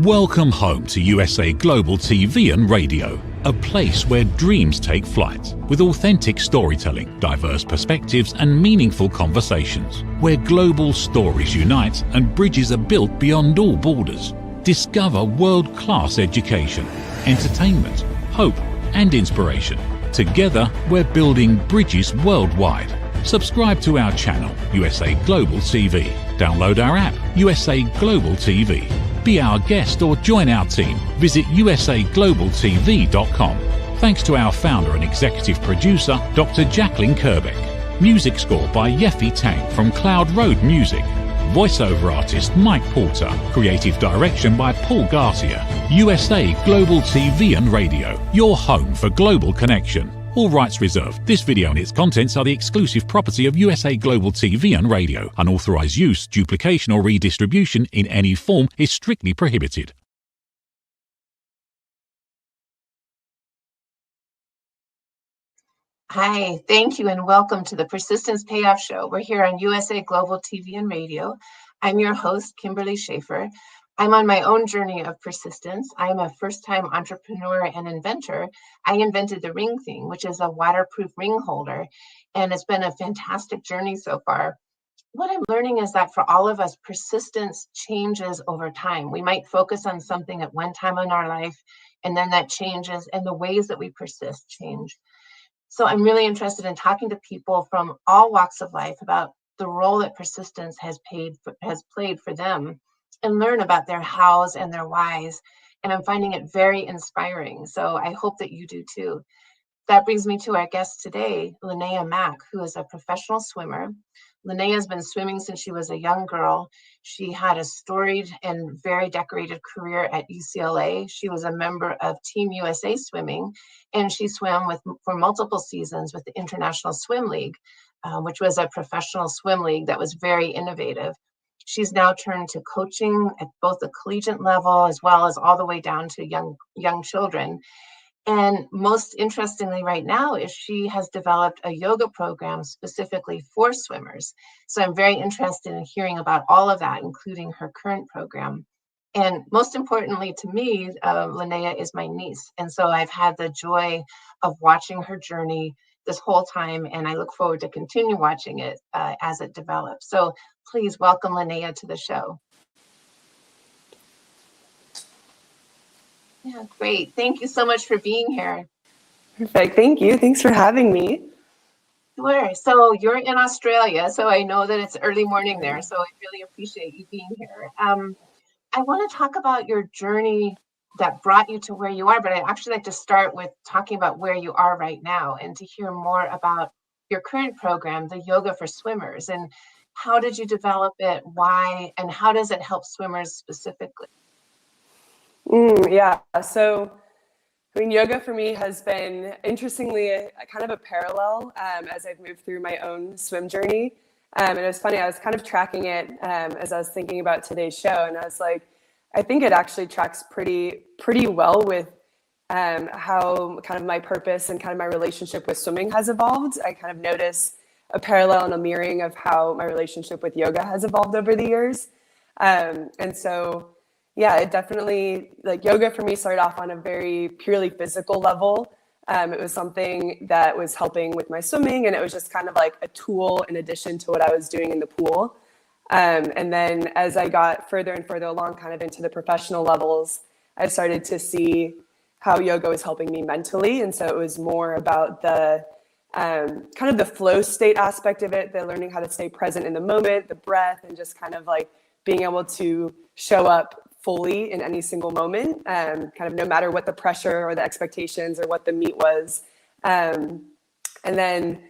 Welcome home to USA Global TV and Radio, a place where dreams take flight, with authentic storytelling, diverse perspectives and meaningful conversations, where global stories unite and bridges are built beyond all borders. Discover world-class education, entertainment, hope and inspiration. Together, we're building bridges worldwide. Subscribe to our channel, USA Global TV. Download our app, USA Global TV. Be our guest or join our team. Visit usaglobaltv.com. Thanks to our founder and executive producer, Dr. Jacqueline Kerbeck. Music score by Yeffy Tang from Cloud Road Music. Voiceover artist Mike Porter. Creative direction by Paul Garcia. USA Global TV and Radio, your home for global connection. All rights reserved. This video and its contents are the exclusive property of USA Global TV and Radio. Unauthorized use, duplication or redistribution in any form is strictly prohibited. Hi, thank you and welcome to the Persistence Payoff Show. We're here on USA Global TV and Radio. I'm your host, Kimberly Schafer. I'm on my own journey of persistence. I'm a first-time entrepreneur and inventor. I invented the ring thing, which is a waterproof ring holder, and it's been a fantastic journey so far. What I'm learning is that for all of us, persistence changes over time. We might focus on something at one time in our life, and then that changes, and the ways that we persist change. So I'm really interested in talking to people from all walks of life about the role that persistence has played for them, and learn about their hows and their whys. And I'm finding it very inspiring. So I hope that you do too. That brings me to our guest today, Linnea Mack, who is a professional swimmer. Linnea has been swimming since she was a young girl. She had a storied and very decorated career at UCLA. She was a member of Team USA Swimming, and she swam for multiple seasons with the International Swim League, which was a professional swim league that was very innovative. She's now turned to coaching at both the collegiate level as well as all the way down to young children. And most interestingly right now is she has developed a yoga program specifically for swimmers. So I'm very interested in hearing about all of that, including her current program. And most importantly to me, Linnea is my niece. And so I've had the joy of watching her journey this whole time, and I look forward to continue watching it as it develops. So please welcome Linnea to the show. Yeah, great. Thank you so much for being here. Perfect. Thank you. Thanks for having me. Sure. So you're in Australia, so I know that it's early morning there, so I really appreciate you being here. I want to talk about your journey that brought you to where you are, but I'd actually like to start with talking about where you are right now and to hear more about your current program, the Yoga for Swimmers, and how did you develop it, why, and how does it help swimmers specifically? Yeah, so I mean, yoga for me has been, interestingly, a kind of a parallel as I've moved through my own swim journey. And it was funny, I was kind of tracking it as I was thinking about today's show, and I was like, I think it actually tracks pretty well with how kind of my purpose and kind of my relationship with swimming has evolved. I kind of notice a parallel and a mirroring of how my relationship with yoga has evolved over the years. And so, yeah, it definitely, like, yoga for me started off on a very purely physical level. It was something that was helping with my swimming, and it was just kind of like a tool in addition to what I was doing in the pool. And then as I got further and further along kind of into the professional levels, I started to see how yoga was helping me mentally. And so it was more about the kind of the flow state aspect of it, the learning how to stay present in the moment, the breath, and just kind of like being able to show up fully in any single moment, kind of no matter what the pressure or the expectations or what the meet was. And then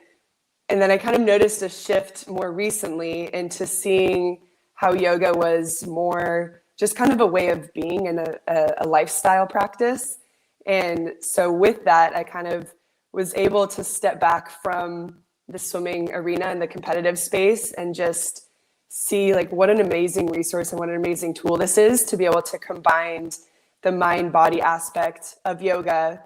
I kind of noticed a shift more recently into seeing how yoga was more just kind of a way of being and a lifestyle practice. And so with that, I kind of was able to step back from the swimming arena and the competitive space and just see like what an amazing resource and what an amazing tool this is to be able to combine the mind-body aspect of yoga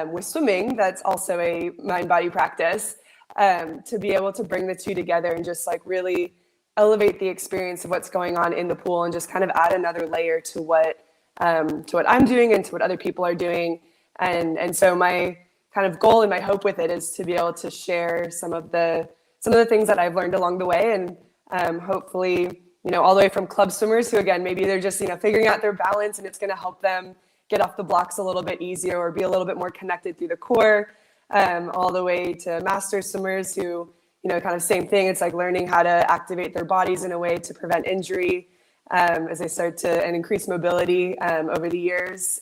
with swimming. That's also a mind-body practice. To be able to bring the two together and just like really elevate the experience of what's going on in the pool and just kind of add another layer to what to what I'm doing and to what other people are doing. And so my kind of goal and my hope with it is to be able to share some of the things that I've learned along the way, and hopefully, all the way from club swimmers who, again, maybe they're just, figuring out their balance and it's going to help them get off the blocks a little bit easier or be a little bit more connected through the core, all the way to master swimmers who, kind of same thing. It's like learning how to activate their bodies in a way to prevent injury as they start to and increase mobility over the years,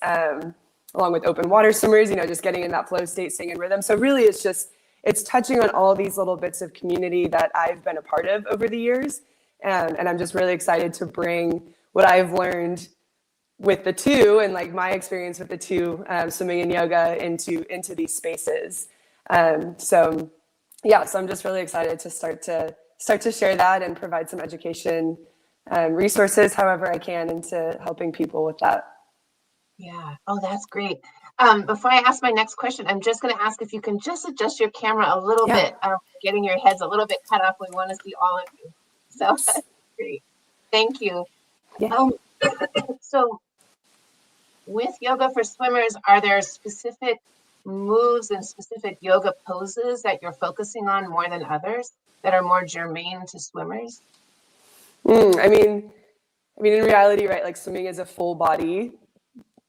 along with open water swimmers, just getting in that flow state, staying in rhythm. So really it's touching on all these little bits of community that I've been a part of over the years. And I'm just really excited to bring what I've learned with the two and like my experience with the two, swimming and yoga into these spaces. So I'm just really excited to start to share that and provide some education resources however I can into helping people with that. Yeah. Oh, that's great. Before I ask my next question, I'm just going to ask if you can just adjust your camera a little bit, getting your heads a little bit cut off. We want to see all of you. So that's great. Thank you. Yeah. So with yoga for swimmers, are there specific moves and specific yoga poses that you're focusing on more than others that are more germane to swimmers? I mean, in reality, right, like swimming is a full body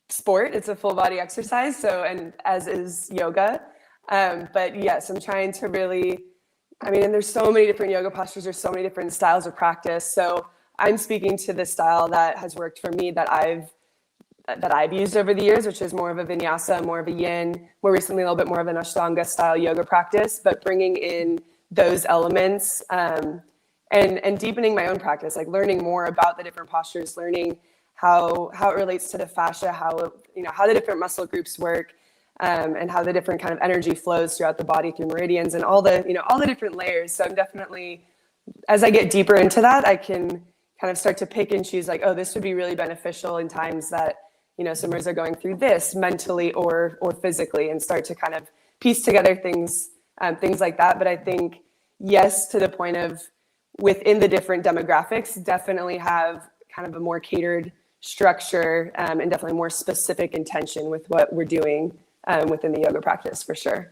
sport. It's a full body exercise. So, and as is yoga. But yes, I'm trying to really, and there's so many different yoga postures. There's so many different styles of practice. So I'm speaking to the style that has worked for me that I've used over the years, which is more of a vinyasa, more of a yin, more recently a little bit more of an Ashtanga style yoga practice, but bringing in those elements and deepening my own practice, like learning more about the different postures, learning how it relates to the fascia, how the different muscle groups work, and how the different kind of energy flows throughout the body through meridians and all the different layers. So I'm definitely, as I get deeper into that, I can kind of start to pick and choose like, oh, this would be really beneficial in times that, swimmers are going through this mentally or physically, and start to kind of piece together things like that. But I think, yes, to the point of within the different demographics, definitely have kind of a more catered structure and definitely more specific intention with what we're doing within the yoga practice for sure.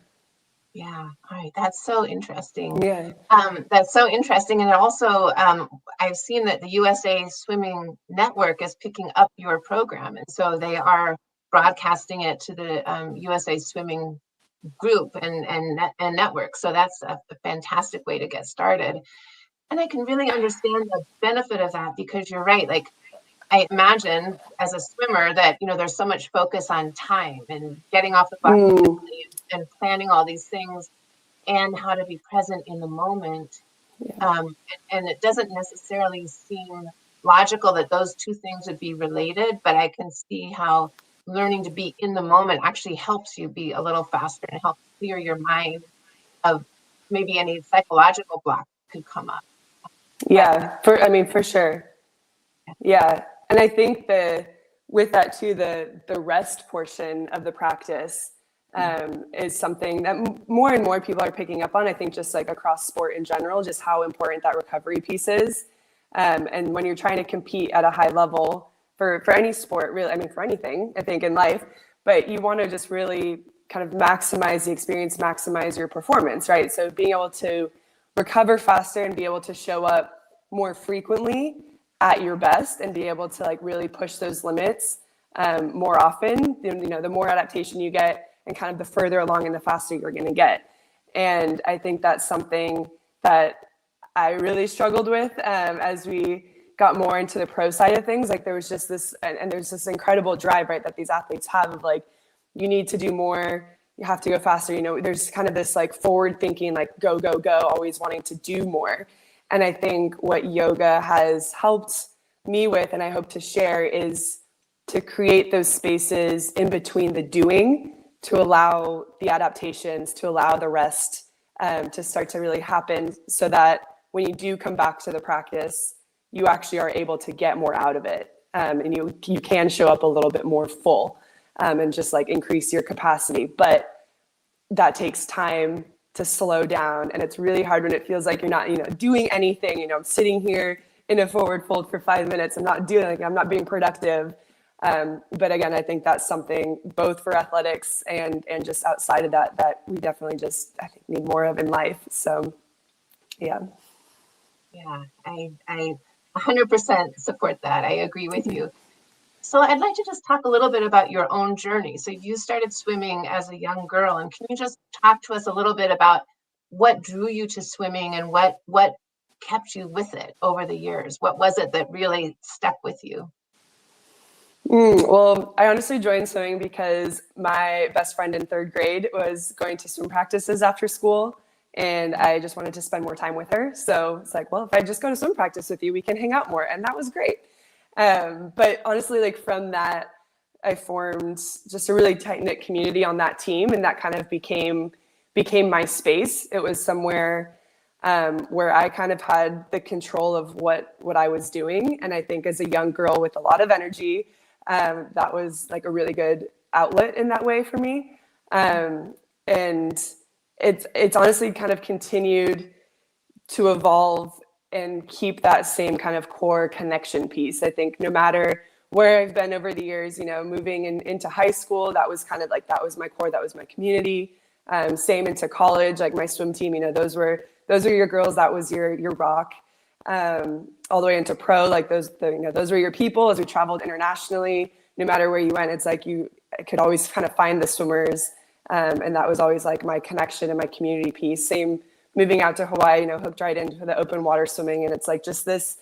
Yeah. All right. That's so interesting. Yeah. That's so interesting. And also, I've seen that the USA Swimming Network is picking up your program. And so they are broadcasting it to the USA Swimming group and network. So that's a fantastic way to get started. And I can really understand the benefit of that, because you're right. Like, I imagine as a swimmer that, there's so much focus on time and getting off the block and planning all these things and how to be present in the moment. Yeah. And it doesn't necessarily seem logical that those two things would be related, but I can see how learning to be in the moment actually helps you be a little faster and help clear your mind of maybe any psychological block could come up. Yeah, for sure. Yeah. And I think with that too, the rest portion of the practice is something that more and more people are picking up on. I think just like across sport in general, just how important that recovery piece is. And when you're trying to compete at a high level for any sport, really, for anything, I think in life, but you want to just really kind of maximize the experience, maximize your performance, right? So being able to recover faster and be able to show up more frequently at your best and be able to like really push those limits more often, the more adaptation you get and kind of the further along and the faster you're going to get. And I think that's something that I really struggled with as we got more into the pro side of things. Like there was just this, and there's this incredible drive, right, that these athletes have of like, you need to do more, you have to go faster. There's kind of this like forward thinking, like go, go, go, always wanting to do more. And I think what yoga has helped me with, and I hope to share, is to create those spaces in between the doing to allow the adaptations, to allow the rest to start to really happen, so that when you do come back to the practice, you actually are able to get more out of it. And you can show up a little bit more full and just like increase your capacity. But that takes time to slow down. And it's really hard when it feels like you're not, doing anything. I'm sitting here in a forward fold for 5 minutes. I'm not being productive. But again, I think that's something both for athletics and just outside of that we definitely just, I think, need more of in life. So, yeah. Yeah, I 100% support that. I agree with you. So I'd like to just talk a little bit about your own journey. So you started swimming as a young girl, and can you just talk to us a little bit about what drew you to swimming and what kept you with it over the years? What was it that really stuck with you? Well, I honestly joined swimming because my best friend in third grade was going to swim practices after school, and I just wanted to spend more time with her. So it's like, well, if I just go to swim practice with you, we can hang out more. And that was great. But honestly, like from that, I formed just a really tight-knit community on that team, and that kind of became my space. It was somewhere where I kind of had the control of what I was doing. And I think as a young girl with a lot of energy, that was like a really good outlet in that way for me. And it's honestly kind of continued to evolve and keep that same kind of core connection piece. I think no matter where I've been over the years, moving into high school, that was kind of like, that was my core, that was my community. Same into college, like my swim team, those were your girls, that was your rock. All the way into pro, like those were your people. As we traveled internationally, no matter where you went, it's like I could always kind of find the swimmers, and that was always like my connection and my community piece. Same moving out to Hawaii, hooked right into the open water swimming, and it's like just this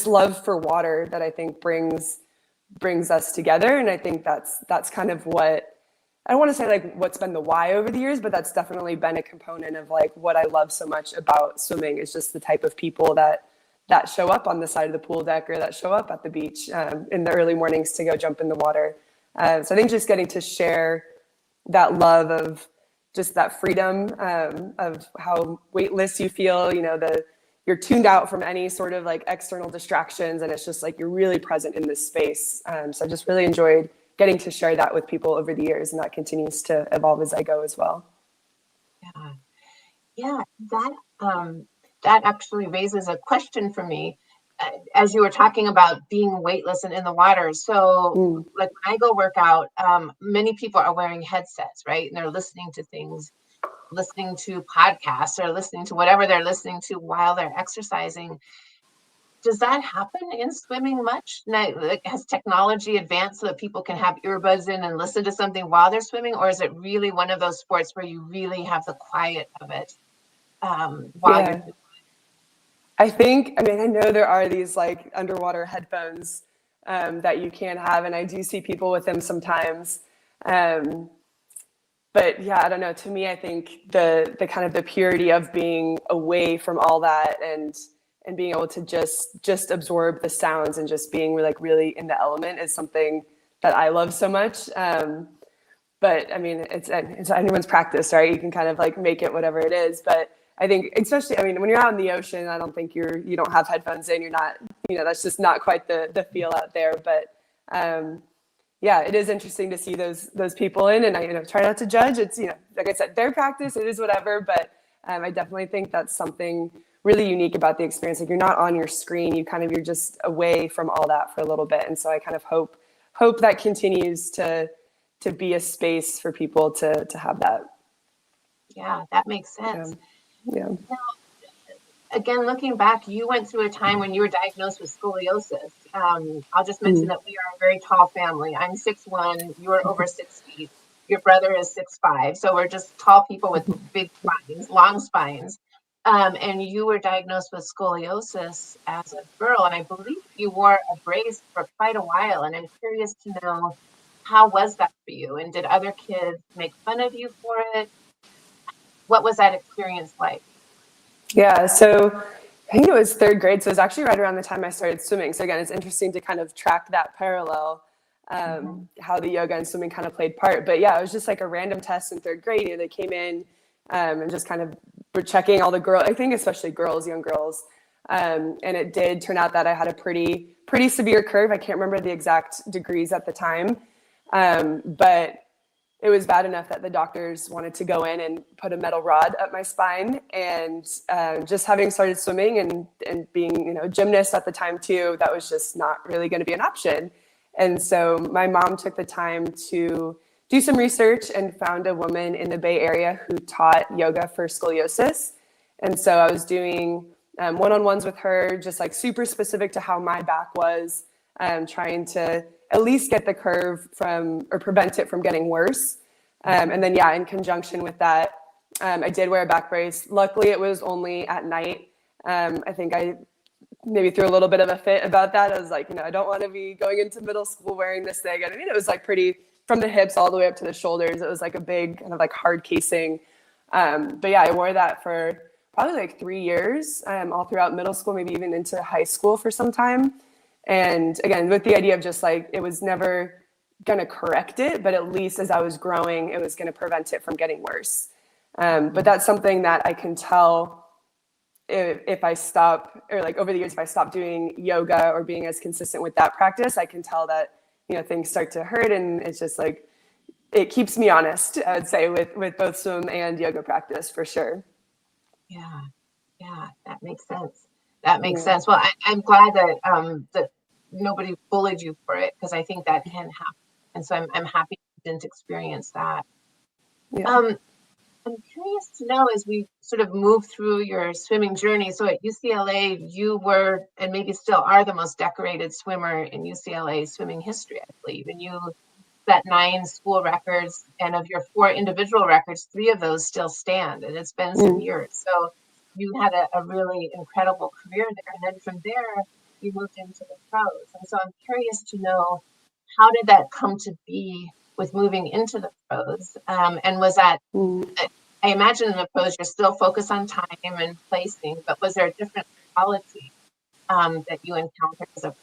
love for water that I think brings us together. And I think that's kind of what, I don't want to say like what's been the why over the years, but that's definitely been a component of like what I love so much about swimming is just the type of people that show up on the side of the pool deck or that show up at the beach in the early mornings to go jump in the water. So I think just getting to share that love of just that freedom of how weightless you feel, you're tuned out from any sort of like external distractions, and it's just like you're really present in this space. So I just really enjoyed getting to share that with people over the years, and that continues to evolve as I go as well. Yeah, that actually raises a question for me. As you were talking about being weightless and in the water. So like when I go work out, many people are wearing headsets, right? And they're listening to things, listening to podcasts or listening to whatever they're listening to while they're exercising. Does that happen in swimming much? Now, like, has technology advanced so that people can have earbuds in and listen to something while they're swimming? Or is it really one of those sports where you really have the quiet of it while you're swimming? I know there are these like underwater headphones that you can have, and I do see people with them sometimes. But yeah, I don't know. To me, I think the kind of the purity of being away from all that and being able to just absorb the sounds and just being like really in the element is something that I love so much. But I mean, it's anyone's practice, right? You can kind of like make it whatever it is. But I think especially, when you're out in the ocean, I don't think you don't have headphones in, you're not, that's just not quite the feel out there. But yeah, it is interesting to see those people in, and I try not to judge. It's, like I said, their practice, it is whatever. But I definitely think that's something really unique about the experience. Like you're not on your screen, you're just away from all that for a little bit. And so I kind of hope that continues to be a space for people to have that. Yeah, that makes sense. Yeah. Now, again, looking back, you went through a time when you were diagnosed with scoliosis. I'll just mention that we are a very tall family. I'm 6'1", you're over 6 feet. Your brother is 6'5", so we're just tall people with big spines, long spines. And you were diagnosed with scoliosis as a girl, and I believe you wore a brace for quite a while. And I'm curious to know, how was that for you? And did other kids make fun of you for it? What was that experience like? Yeah, so I think it was third grade. So it was actually right around the time I started swimming. So again, it's interesting to kind of track that parallel, how the yoga and swimming kind of played part. But yeah, it was just like a random test in third grade. They came in and just kind of were checking all the girls, I think especially girls, young girls. And it did turn out that I had a pretty severe curve. I can't remember the exact degrees at the time. But it was bad enough that the doctors wanted to go in and put a metal rod up my spine. And just having started swimming and being, a gymnast at the time too, that was just not really going to be an option. And so my mom took the time to do some research and found a woman in the Bay Area who taught yoga for scoliosis. And so I was doing one-on-ones with her, just like super specific to how my back was, trying to at least get the curve from, or prevent it from getting worse. And then, in conjunction with that, I did wear a back brace. Luckily, it was only at night. I think I maybe threw a little bit of a fit about that. I was like, I don't want to be going into middle school wearing this thing. I mean, it was like pretty from the hips all the way up to the shoulders. It was like a big kind of like hard casing. But yeah, I wore that for probably like 3 years, all throughout middle school, maybe even into high school for some time. And again, with the idea of just like, it was never going to correct it, but at least as I was growing, it was going to prevent it from getting worse. But that's something that I can tell if I stop, or like over the years, if I stop doing yoga or being as consistent with that practice, I can tell that, things start to hurt. And it's just like, it keeps me honest, I would say, with both swim and yoga practice for sure. Yeah, that makes sense. That makes sense. Well, I'm glad that that nobody bullied you for it, because I think that can happen. And so I'm happy you didn't experience that. Yeah. I'm curious to know, as we sort of move through your swimming journey. So at UCLA, you were, and maybe still are, the most decorated swimmer in UCLA swimming history, I believe. And you set 9 school records, and of your 4 individual records, 3 of those still stand, and it's been some years. So you had a really incredible career there. And then from there, you moved into the pros. And so I'm curious to know, how did that come to be with moving into the pros? And was that, I imagine in the pros, you're still focused on time and placing, but was there a different quality that you encountered as a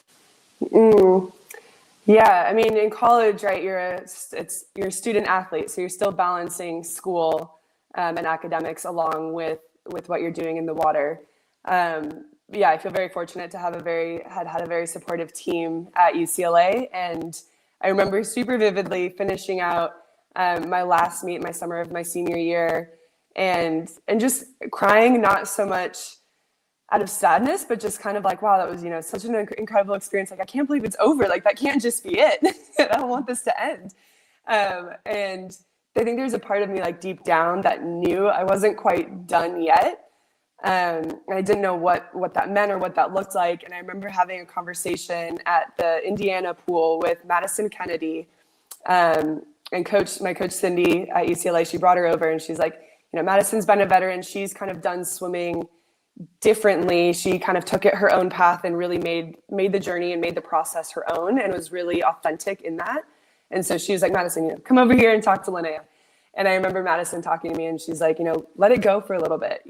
Yeah, I mean, in college, right, you're a student athlete, so you're still balancing school and academics along with what you're doing in the water. I feel very fortunate to have had a very supportive team at UCLA, and I remember super vividly finishing out my last meet, my summer of my senior year, and just crying, not so much out of sadness, but just kind of like, wow, that was, such an incredible experience. Like, I can't believe it's over. Like, that can't just be it. I don't want this to end. And I think there's a part of me, like, deep down that knew I wasn't quite done yet. And I didn't know what that meant or what that looked like. And I remember having a conversation at the Indiana pool with Madison Kennedy, and my coach Cindy at UCLA. She brought her over, and she's like, Madison's been a veteran. She's kind of done swimming differently. She kind of took it her own path and really made the journey and made the process her own, and was really authentic in that. And so she was like, Madison, come over here and talk to Linnea. And I remember Madison talking to me, and she's like, let it go for a little bit,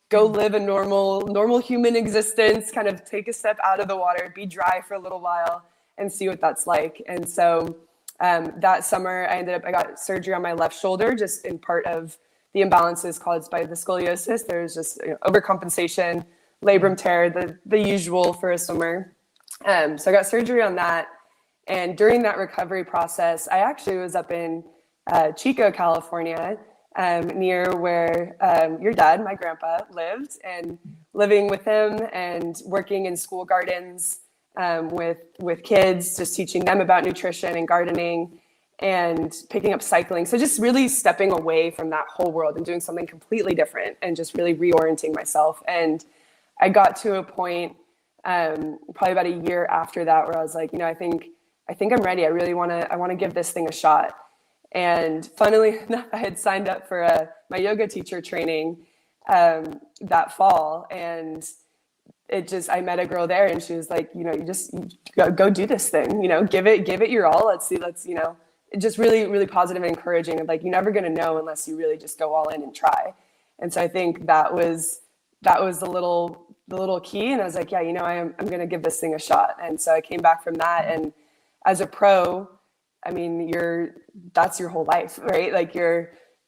go live a normal human existence, kind of take a step out of the water, be dry for a little while and see what that's like. And so that summer I got surgery on my left shoulder, just in part of the imbalances caused by the scoliosis. There's just overcompensation, labrum tear, the usual for a swimmer. So I got surgery on that. And during that recovery process, I actually was up in Chico, California, near where your dad, my grandpa, lived, and living with him and working in school gardens with kids, just teaching them about nutrition and gardening, and picking up cycling. So just really stepping away from that whole world and doing something completely different, and just really reorienting myself. And I got to a point probably about a year after that where I was like, I think I'm ready. I want to give this thing a shot. And funnily enough, I had signed up for my yoga teacher training that fall, and I met a girl there, and she was like, you just go do this thing, give it your all. Let's just really, really positive and encouraging. And like, you're never going to know unless you really just go all in and try. And so I think that was the little key. And I was like, yeah, I'm going to give this thing a shot. And so I came back from that, and as a pro, I mean, that's your whole life, right? Like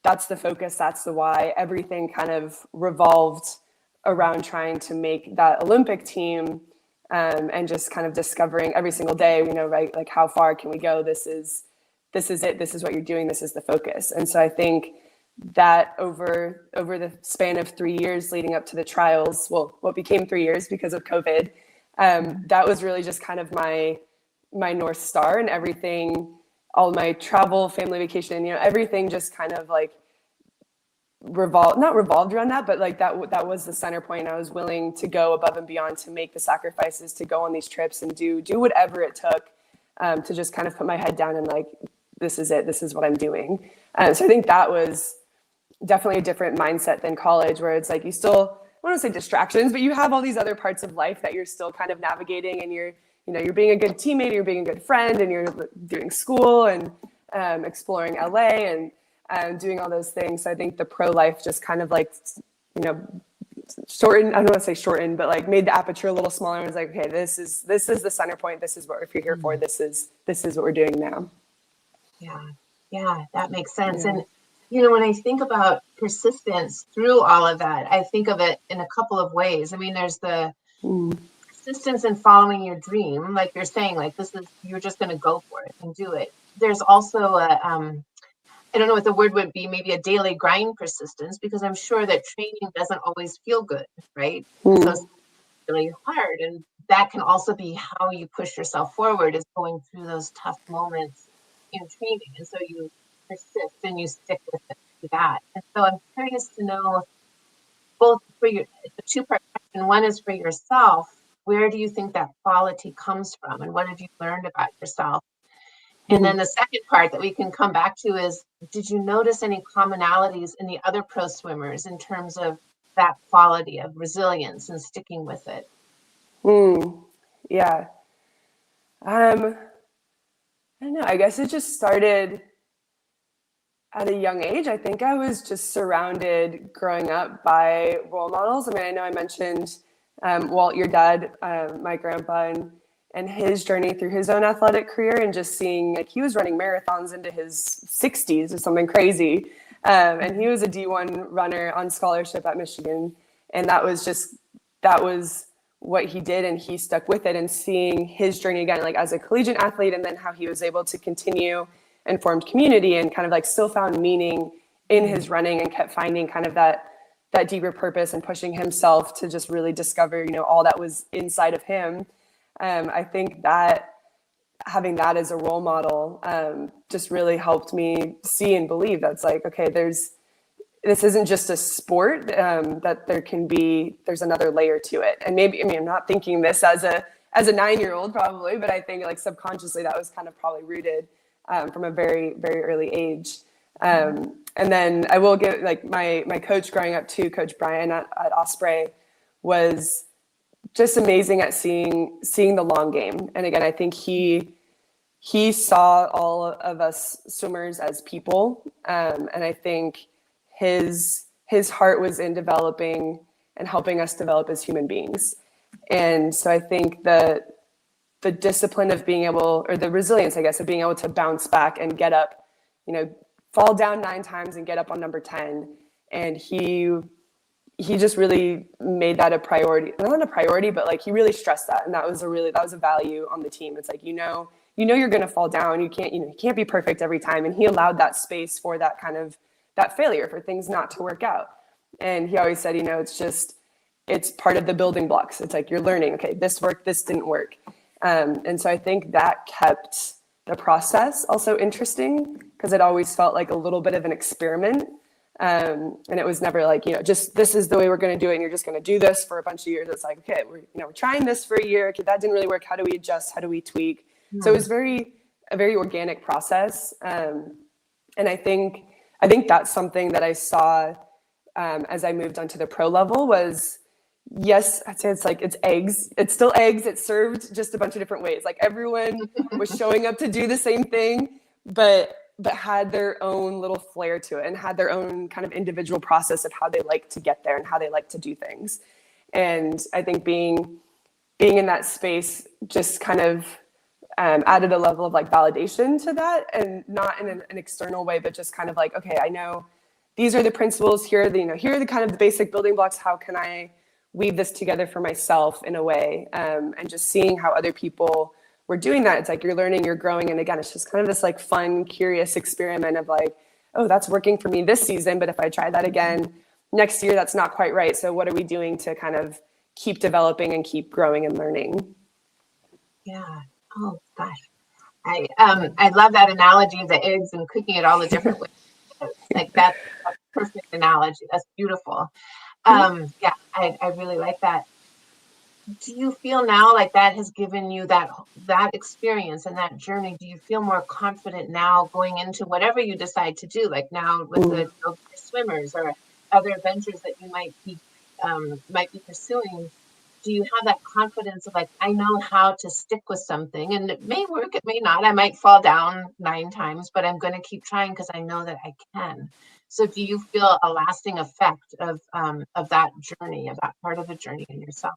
that's the focus, that's the why. Everything kind of revolved around trying to make that Olympic team, and just kind of discovering every single day, right? Like, how far can we go? This is it. This is what you're doing. This is the focus. And so I think that over the span of 3 years leading up to the trials, well, what became 3 years because of COVID, that was really just kind of my my North Star, and everything, all my travel, family vacation, everything just kind of like not revolved around that, but like that was the center point. I was willing to go above and beyond, to make the sacrifices, to go on these trips and do whatever it took, to just kind of put my head down and like, this is it, this is what I'm doing. So I think that was definitely a different mindset than college, where it's like, you still, I don't want to say distractions, but you have all these other parts of life that you're still kind of navigating, and you're being a good teammate, you're being a good friend, and you're doing school and exploring LA and doing all those things. So I think the pro life just kind of like, shortened, I don't want to say shortened, but like made the aperture a little smaller, and was like, okay, this is the center point. This is what, if you're here for, this is what we're doing now. Yeah, that makes sense. And when I think about persistence through all of that, I think of it in a couple of ways. I mean, there's the persistence in following your dream, like you're saying, like you're just going to go for it and do it. There's also I don't know what the word would be, maybe a daily grind persistence, because I'm sure that training doesn't always feel good, right? So it's really hard, and that can also be how you push yourself forward, is going through those tough moments in training, and so you persist and you stick with it to that. And so I'm curious to know, both for the two-part question. One is for yourself. Where do you think that quality comes from, and what have you learned about yourself? And then the second part that we can come back to is, did you notice any commonalities in the other pro swimmers in terms of that quality of resilience and sticking with it? Yeah. I don't know. I guess it just started at a young age. I think I was just surrounded growing up by role models. I mean, I know I mentioned Walt, your dad, my grandpa, and his journey through his own athletic career, and just seeing, like, he was running marathons into his 60s or something crazy. And he was a D1 runner on scholarship at Michigan. And that was what he did, and he stuck with it. And seeing his journey again, like as a collegiate athlete, and then how he was able to continue and formed community, and kind of like still found meaning in his running, and kept finding kind of that deeper purpose, and pushing himself to just really discover, all that was inside of him. I think that having that as a role model just really helped me see and believe that's like, okay, this isn't just a sport, that there's another layer to it. And maybe, I mean, I'm not thinking this as a 9-year-old probably, but I think like subconsciously that was kind of probably rooted from a very, very early age. And then I will give, like, my coach growing up too, Coach Brian at Osprey, was just amazing at seeing the long game. And again, I think he saw all of us swimmers as people. And I think his heart was in developing and helping us develop as human beings. And so I think the discipline of being able, or the resilience, I guess, of being able to bounce back and get up, fall down 9 times and get up on number 10. And he just really made that a priority, not a priority, but like he really stressed that. And that was a value on the team. It's like, you're going to fall down. You can't be perfect every time. And he allowed that space for that kind of, that failure, for things not to work out. And he always said, it's part of the building blocks. It's like, you're learning, okay, this worked, this didn't work. And so I think that kept the process also interesting, because it always felt like a little bit of an experiment. And it was never like, just this is the way we're going to do it, and you're just going to do this for a bunch of years. It's like, okay, we're trying this for a year. Okay, that didn't really work. How do we adjust? How do we tweak? So it was a very organic process. And I think that's something that I saw as I moved onto the pro level was, yes, I'd say it's eggs. It's still eggs. It's served just a bunch of different ways. Like, everyone was showing up to do the same thing, but had their own little flair to it, and had their own kind of individual process of how they like to get there and how they like to do things. And I think being in that space just kind of added a level of like validation to that, and not in an external way, but just kind of like, okay, I know these are the principles here, here are the kind of the basic building blocks. How can I weave this together for myself in a way? And just seeing how other people were doing that, it's like you're learning, you're growing. And again, it's just kind of this like fun, curious experiment of like, oh, that's working for me this season, but if I try that again next year, that's not quite right. So what are we doing to kind of keep developing and keep growing and learning? Yeah. Oh gosh. I love that analogy of the eggs and cooking it all the different ways. Like that's a perfect analogy. That's beautiful. Yeah, I really like that. Do you feel now like that has given you that experience and that journey? Do you feel more confident now going into whatever you decide to do, like now with the yoga for swimmers or other ventures that you might be pursuing? Do you have that confidence of like, I know how to stick with something, and it may work, it may not. I might fall down 9 times, but I'm going to keep trying because I know that I can. So do you feel a lasting effect of that journey, of that part of the journey in yourself?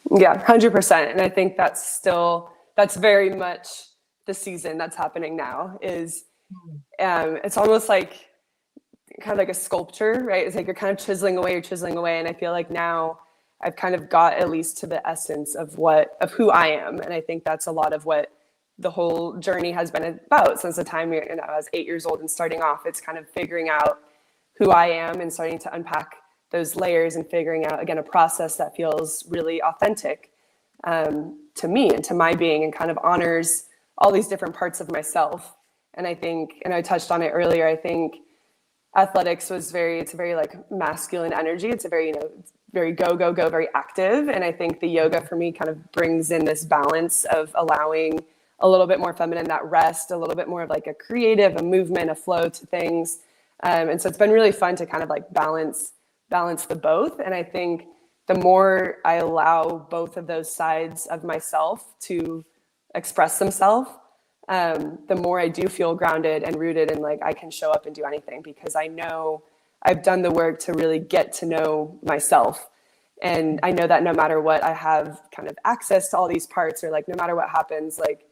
Yeah, 100%. And I think that's very much the season that's happening now is, it's almost like kind of like a sculpture, right? It's like you're kind of chiseling away. And I feel like now I've kind of got at least to the essence of who I am. And I think that's a lot of what the whole journey has been about since the time I was 8 years old and starting off. It's kind of figuring out who I am and starting to unpack those layers and figuring out, again, a process that feels really authentic to me and to my being and kind of honors all these different parts of myself. And I think, and I touched on it earlier, I think athletics it's a very like masculine energy. It's a very, very go, very active. And I think the yoga for me kind of brings in this balance of allowing a little bit more feminine, that rest, a little bit more of like a creative, a movement, a flow to things. And so it's been really fun to kind of like balance the both. And I think the more I allow both of those sides of myself to express themselves, the more I do feel grounded and rooted and like I can show up and do anything because I know I've done the work to really get to know myself. And I know that no matter what, I have kind of access to all these parts, or like no matter what happens, like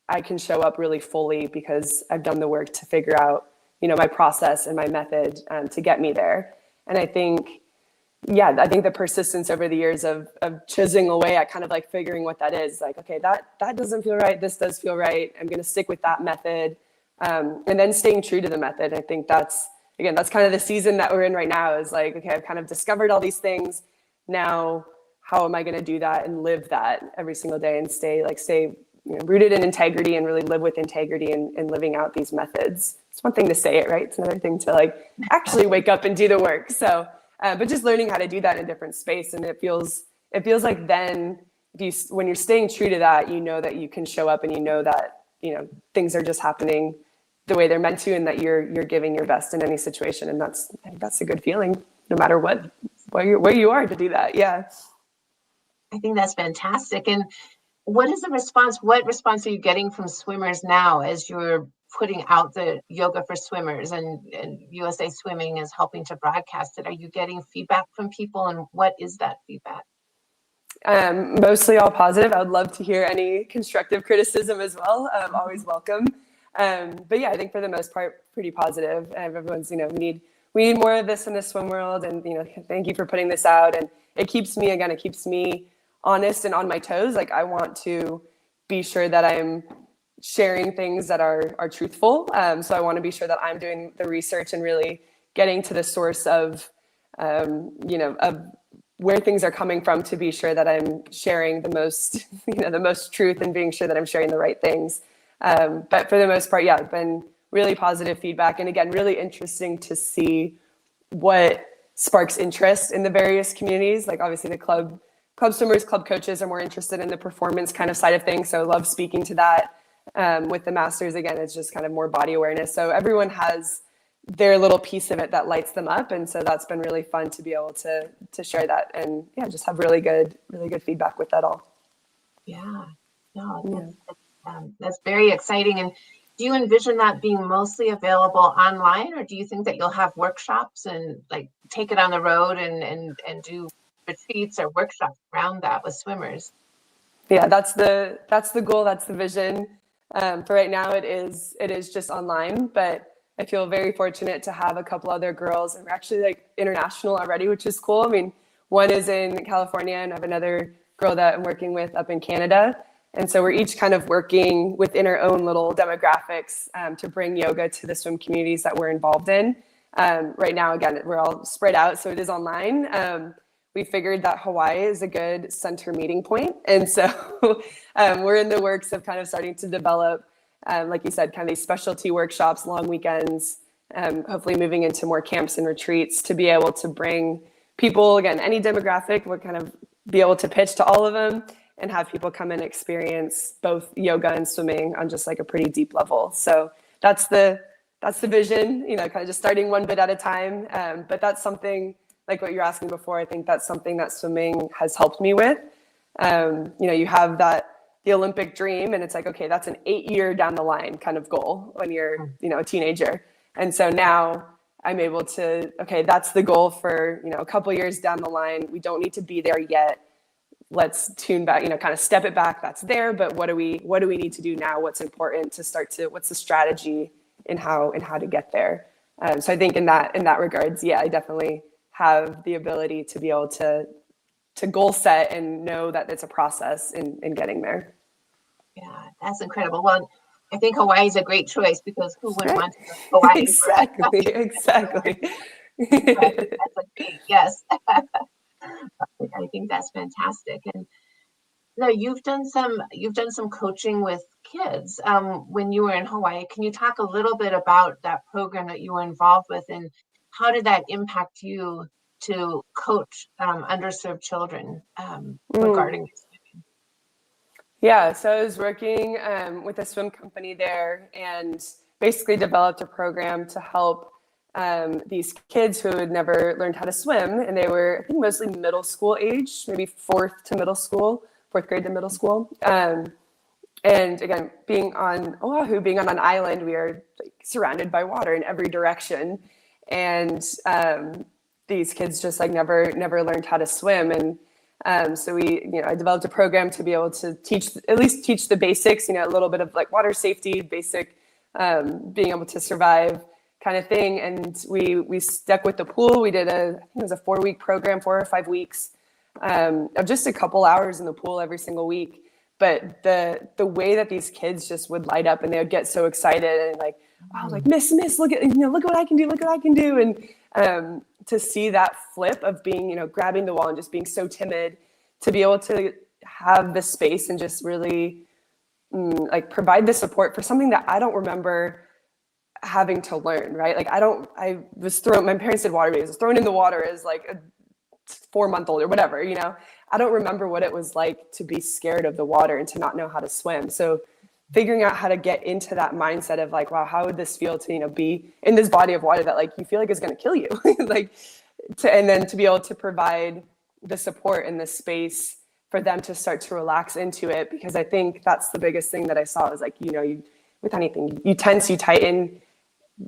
I can show up really fully because I've done the work to figure out, my process and my method to get me there. And I think the persistence over the years of chiseling away at kind of like figuring what that is, like, okay, that doesn't feel right. This does feel right. I'm going to stick with that method. And then staying true to the method. I think that's kind of the season that we're in right now is like, okay, I've kind of discovered all these things. Now, how am I going to do that and live that every single day and stay rooted in integrity and really live with integrity and living out these methods. It's one thing to say it, right? It's another thing to like actually wake up and do the work. So, but just learning how to do that in a different space. And it feels like then when you're staying true to that, that you can show up and that, things are just happening the way they're meant to, and that you're giving your best in any situation. And that's a good feeling no matter where you are to do that. Yeah. I think that's fantastic. And what is the response? What response are you getting from swimmers now as you're putting out the yoga for swimmers and USA Swimming is helping to broadcast it? Are you getting feedback from people, and what is that feedback? Mostly all positive. I would love to hear any constructive criticism as well. Always welcome. But yeah, I think for the most part, pretty positive. Everyone's, we need more of this in the swim world. And, thank you for putting this out. And it keeps me honest and on my toes. Like I want to be sure that I'm sharing things that are truthful. So I want to be sure that I'm doing the research and really getting to the source of, of where things are coming from, to be sure that I'm sharing the most truth and being sure that I'm sharing the right things. But for the most part, yeah, it's been really positive feedback. And again, really interesting to see what sparks interest in the various communities. Like obviously the club swimmers, club coaches are more interested in the performance kind of side of things. So I love speaking to that. With the masters, again, it's just kind of more body awareness. So everyone has their little piece of it that lights them up. And so that's been really fun to be able to share that and just have really good feedback with that all. Yeah, no, that's very exciting. And do you envision that being mostly available online, or do you think that you'll have workshops and like take it on the road and do retreats or workshops around that with swimmers? Yeah, that's the goal. That's the vision. For right now, it is just online, but I feel very fortunate to have a couple other girls, and we're actually like international already, which is cool. I mean, one is in California, and I have another girl that I'm working with up in Canada. And so we're each kind of working within our own little demographics to bring yoga to the swim communities that we're involved in. Right now, again, we're all spread out, so it is online. we figured that Hawaii is a good center meeting point. And so we're in the works of kind of starting to develop, like you said, kind of these specialty workshops, long weekends, hopefully moving into more camps and retreats to be able to bring people, again, any demographic, we'll kind of be able to pitch to all of them and have people come and experience both yoga and swimming on just like a pretty deep level. So that's the vision, you know, kind of just starting one bit at a time. But that's something like what you're asking before. I think that's something that swimming has helped me with. You know, you have the Olympic dream, and it's like, okay, that's an 8-year down the line kind of goal when you're, you know, a teenager. And so now I'm able to, okay, that's the goal for, you know, a couple years down the line. We don't need to be there yet. Let's tune back, you know, kind of step it back. That's there, but what do we need to do now? What's important to start to, what's the strategy in how to get there? So I think in that regards, yeah, I definitely have the ability to be able to goal set and know that it's a process in getting there. Yeah, that's incredible. Well, I think Hawaii is a great choice because who would want to go to Hawaii? Exactly. Right? That's a great, yes. I think that's fantastic. And now you've done some coaching with kids when you were in Hawaii. Can you talk a little bit about that program that you were involved with, and how did that impact you to coach underserved children regarding swimming? Yeah, so I was working with a swim company there and basically developed a program to help these kids who had never learned how to swim. And they were, I think, mostly middle school age, maybe fourth grade to middle school. And again, being on Oahu, being on an island, we are like surrounded by water in every direction. And these kids just like never learned how to swim. And so I developed a program to be able to teach the basics, you know, a little bit of like water safety, basic, being able to survive kind of thing. And we stuck with the pool. We did I think it was a 4-week program, 4 or 5 weeks, of just a couple hours in the pool every single week. But the way that these kids just would light up and they would get so excited and like, oh, like miss, look what I can do. And to see that flip of being, you know, grabbing the wall and just being so timid, to be able to have the space and just really like provide the support for something that I don't remember having to learn, right? Like my parents did water babies. I was thrown in the water as like a 4-month-old or whatever, you know. I don't remember what it was like to be scared of the water and to not know how to swim. So figuring out how to get into that mindset of like, wow, how would this feel to, you know, be in this body of water that like you feel like is going to kill you, and then to be able to provide the support and the space for them to start to relax into it. Because I think that's the biggest thing that I saw is like, you know, with anything, you tense, you tighten,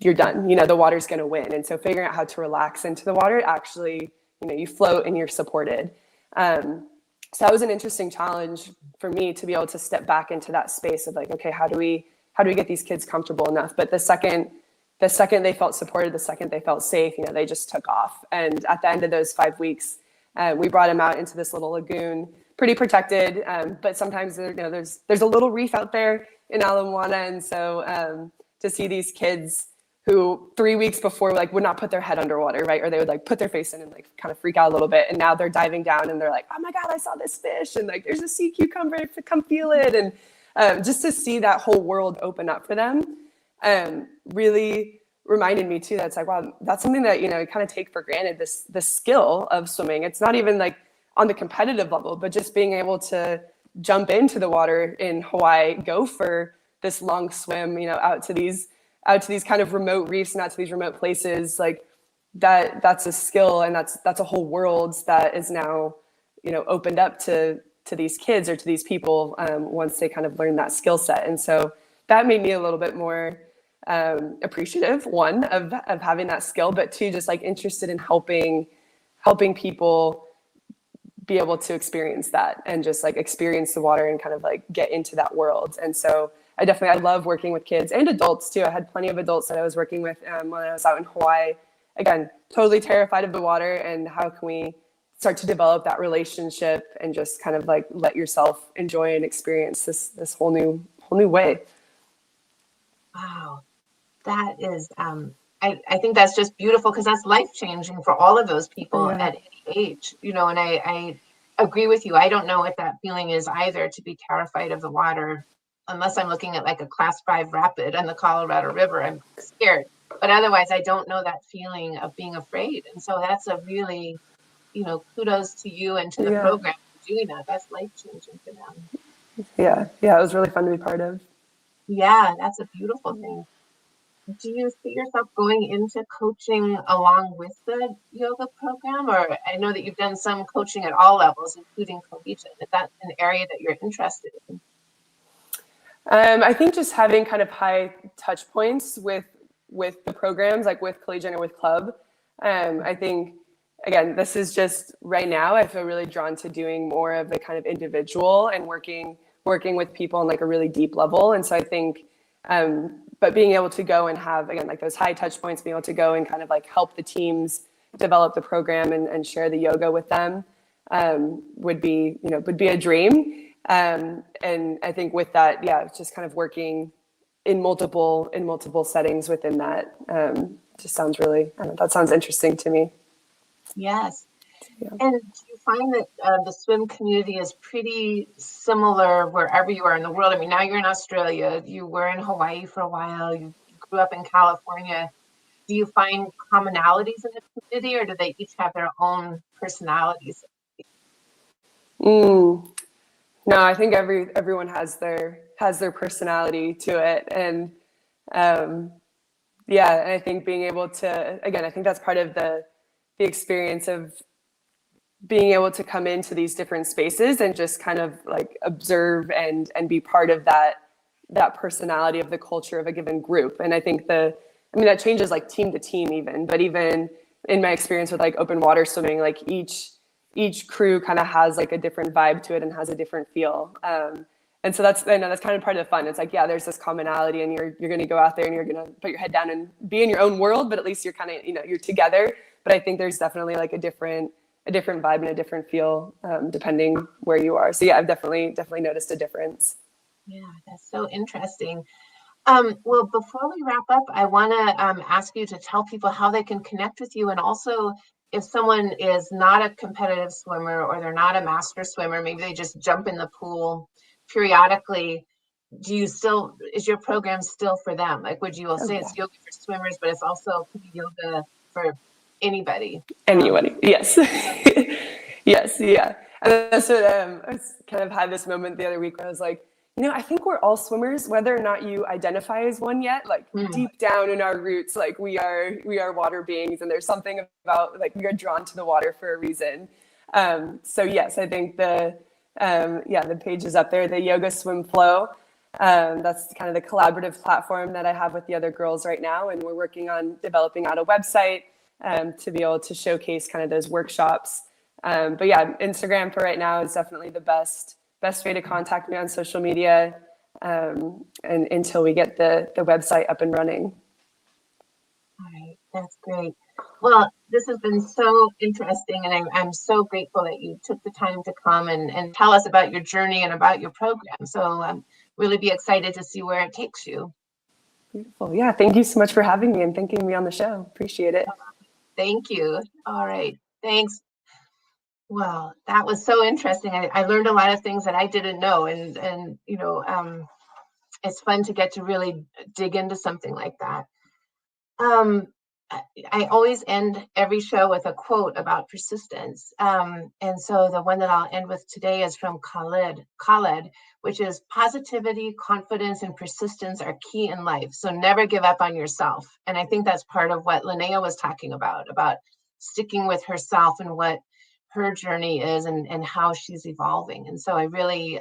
you're done, you know, the water's going to win. And so figuring out how to relax into the water, actually, you know, you float and you're supported. So that was an interesting challenge for me to be able to step back into that space of like, okay, how do we get these kids comfortable enough? But the second they felt supported, the second they felt safe, you know, they just took off. And at the end of those 5 weeks, we brought them out into this little lagoon, pretty protected. But sometimes there's a little reef out there in Ala Moana. And so to see these kids who 3 weeks before like would not put their head underwater, right? Or they would like put their face in and like kind of freak out a little bit. And now they're diving down and they're like, oh my God, I saw this fish. And like, there's a sea cucumber, come feel it. And just to see that whole world open up for them really reminded me too, that's like, wow, that's something that, you know, you kind of take for granted, the skill of swimming. It's not even like on the competitive level, but just being able to jump into the water in Hawaii, go for this long swim, you know, out to these kind of remote reefs and out to these remote places, like that's a skill, and that's a whole world that is now, you know, opened up to these kids or to these people once they kind of learn that skill set. And so that made me a little bit more appreciative, one, of having that skill, but two, just like interested in helping people be able to experience that and just like experience the water and kind of like get into that world. And so I love working with kids and adults too. I had plenty of adults that I was working with when I was out in Hawaii. Again, totally terrified of the water, and how can we start to develop that relationship and just kind of like let yourself enjoy and experience this whole new way. Wow, that is I think that's just beautiful, because that's life changing for all of those people Yeah. at any age, and I agree with you. I don't know what that feeling is either, to be terrified of the water, unless I'm looking at like a class 5 rapid on the Colorado River. I'm scared, but otherwise I don't know that feeling of being afraid. And so that's a really, kudos to you and to the Yeah. program for doing that. That's life changing for them. Yeah. Yeah. It was really fun to be part of. Yeah, that's a beautiful thing. Do you see yourself going into coaching along with the yoga program? Or I know that you've done some coaching at all levels, including collegiate. Is that an area that you're interested in? I think just having kind of high touch points with the programs, like with collegiate or with club. I think, again, this is just right now, I feel really drawn to doing more of the kind of individual and working with people on like a really deep level. And so I think, but being able to go and have, again, like those high touch points, being able to go and kind of like help the teams develop the program and share the yoga with them, would be a dream. And I think with that, yeah, it's just kind of working in multiple settings within that. Just sounds really, I don't know, that sounds interesting to me. Yes. Yeah. And do you find that the swim community is pretty similar wherever you are in the world? I mean, now you're in Australia, you were in Hawaii for a while, you grew up in California. Do you find commonalities in the community, or do they each have their own personalities? No, I think everyone has their personality to it. And yeah, and I think being able to, again, I think that's part of the experience of being able to come into these different spaces and just kind of like observe and be part of that personality of the culture of a given group. And I think that changes like team to team even, but even in my experience with like open water swimming, like each crew kind of has like a different vibe to it and has a different feel. And so that's kind of part of the fun. It's like, yeah, there's this commonality, and you're going to go out there and you're going to put your head down and be in your own world, but at least you're kind of, you're together. But I think there's definitely like a different vibe and a different feel, depending where you are. So yeah, I've definitely noticed a difference. Yeah, that's so interesting. Well, before we wrap up, I want to ask you to tell people how they can connect with you. And also, if someone is not a competitive swimmer, or they're not a master swimmer, maybe they just jump in the pool periodically, is your program still for them? Like, would you say it's yoga for swimmers, but it's also yoga for anybody? Yes. Yes. Yeah. And that's what I kind of had this moment the other week where I was like, I think we're all swimmers, whether or not you identify as one yet. Like deep down in our roots, like we are water beings, and there's something about like we are drawn to the water for a reason. So yes, I think the page is up there, the Yoga Swim Flow. That's kind of the collaborative platform that I have with the other girls right now, and we're working on developing out a website to be able to showcase kind of those workshops. But yeah, Instagram for right now is definitely the best way to contact me on social media, and until we get the website up and running. All right, that's great. Well, this has been so interesting, and I'm so grateful that you took the time to come and tell us about your journey and about your program. So really be excited to see where it takes you. Beautiful. Yeah, thank you so much for having me and thanking me on the show. Appreciate it. Thank you. All right, thanks. Well, that was so interesting. I learned a lot of things that I didn't know, and it's fun to get to really dig into something like that. I always end every show with a quote about persistence. And so the one that I'll end with today is from Khaled, which is, positivity, confidence, and persistence are key in life. So never give up on yourself. And I think that's part of what Linnea was talking about sticking with herself and what her journey is and how she's evolving. And so I really,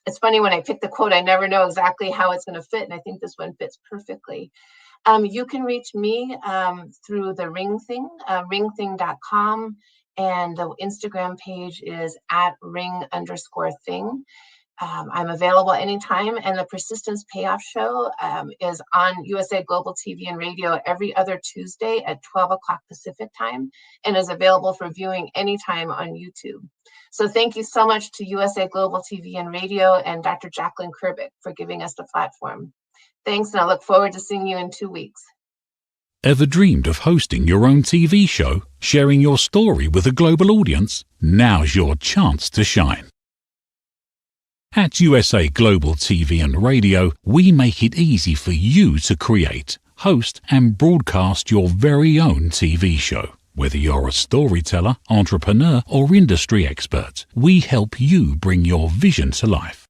it's funny, when I pick the quote, I never know exactly how it's going to fit. And I think this one fits perfectly. You can reach me through the Ring Thing, ringthing.com, and the Instagram page is @ring_thing. I'm available anytime, and the Persistence Payoff Show is on USA Global TV and Radio every other Tuesday at 12 o'clock Pacific time, and is available for viewing anytime on YouTube. So thank you so much to USA Global TV and Radio and Dr. Jacqueline Kerbick for giving us the platform. Thanks, and I look forward to seeing you in 2 weeks. Ever dreamed of hosting your own TV show, sharing your story with a global audience? Now's your chance to shine. At USA Global TV and Radio, we make it easy for you to create, host, and broadcast your very own TV show. Whether you're a storyteller, entrepreneur, or industry expert, we help you bring your vision to life.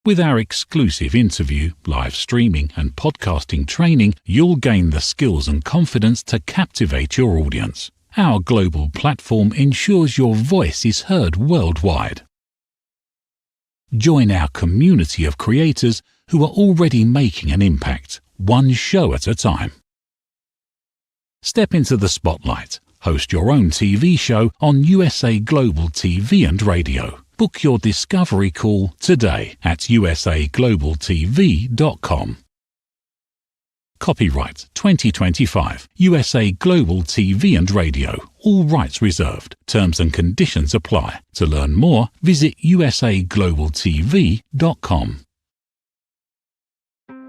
With our exclusive interview, live streaming, and podcasting training, you'll gain the skills and confidence to captivate your audience. Our global platform ensures your voice is heard worldwide. Join our community of creators who are already making an impact, one show at a time. Step into the spotlight. Host your own TV show on USA Global TV and Radio. Book your discovery call today at usaglobaltv.com. Copyright 2025 USA Global TV and Radio. All rights reserved. Terms and conditions apply. To learn more, visit usaglobaltv.com.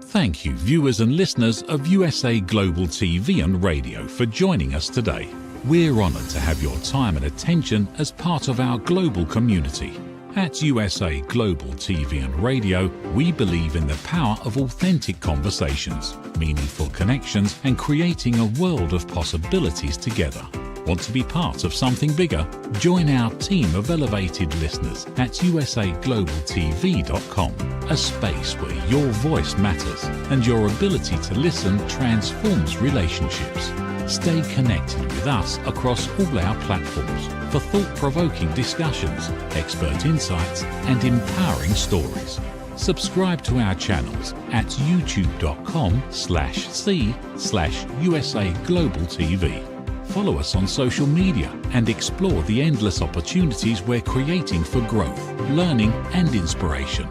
Thank you, viewers and listeners of USA Global TV and Radio, for joining us today. We're honored to have your time and attention as part of our global community. At USA Global TV and Radio, we believe in the power of authentic conversations, meaningful connections, and creating a world of possibilities together. Want to be part of something bigger? Join our team of elevated listeners at usaglobaltv.com, a space where your voice matters and your ability to listen transforms relationships. Stay connected with us across all our platforms for thought-provoking discussions, expert insights, and empowering stories. Subscribe to our channels at youtube.com/c/USA-Global-TV. Follow us on social media and explore the endless opportunities we're creating for growth, learning, and inspiration.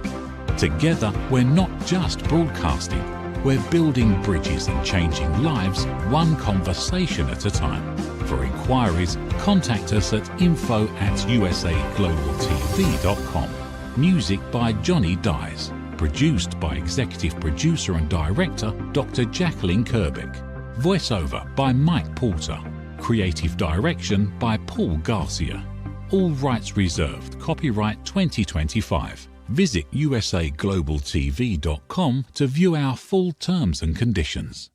Together, we're not just broadcasting, we're building bridges and changing lives one conversation at a time. For inquiries, contact us at info@usaglobaltv.com. Music by Johnny Dyes. Produced by Executive Producer and Director Dr. Jacqueline Kerbeck. Voiceover by Mike Porter. Creative Direction by Paul Garcia. All rights reserved. Copyright 2025. Visit usaglobaltv.com to view our full terms and conditions.